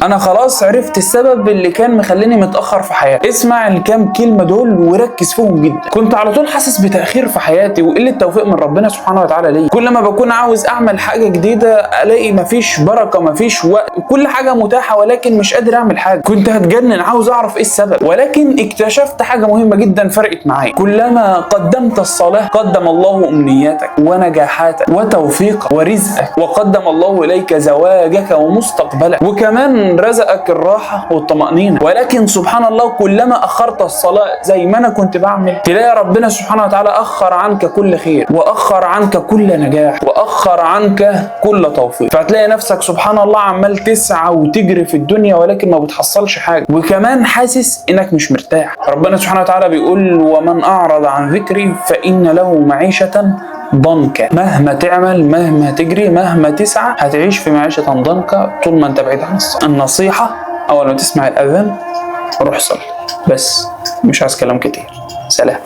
انا خلاص عرفت السبب اللي كان مخليني متاخر في حياتي. اسمع الكام كلمه دول وركز فيهم جدا. كنت على طول حاسس بتاخير في حياتي وقله توفيق من ربنا سبحانه وتعالى ليا. كل ما بكون عاوز اعمل حاجه جديده الاقي مفيش بركه، مفيش وقت، كل حاجه متاحه ولكن مش قادر اعمل حاجه. كنت هتجنن عاوز اعرف ايه السبب، ولكن اكتشفت حاجه مهمه جدا فرقت معايا. كلما قدمت الصلاه قدم الله امنياتك ونجاحاتك وتوفيقك ورزقك، وقدم الله اليك زواجك ومستقبلك، وكمان رزقك الراحه والطمانينه. ولكن سبحان الله كلما اخرت الصلاه زي ما انا كنت بعمل تلاقي ربنا سبحانه وتعالى اخر عنك كل خير، واخر عنك كل نجاح، واخر عنك كل توفيق. فهتلاقي نفسك سبحان الله عمال تسعى وتجري في الدنيا ولكن ما بتحصلش حاجه، وكمان حاسس انك مش مرتاح. ربنا سبحانه وتعالى بيقول: ومن اعرض عن ذكري فان له معيشه ضنكا. مهما تعمل، مهما تجري، مهما تسعى، هتعيش في معيشه ضنكا طول ما انت بعيد عن الصلاة. النصيحه اول ما تسمع الاذان روح صلي، بس مش عايز كلام كتير. سلام.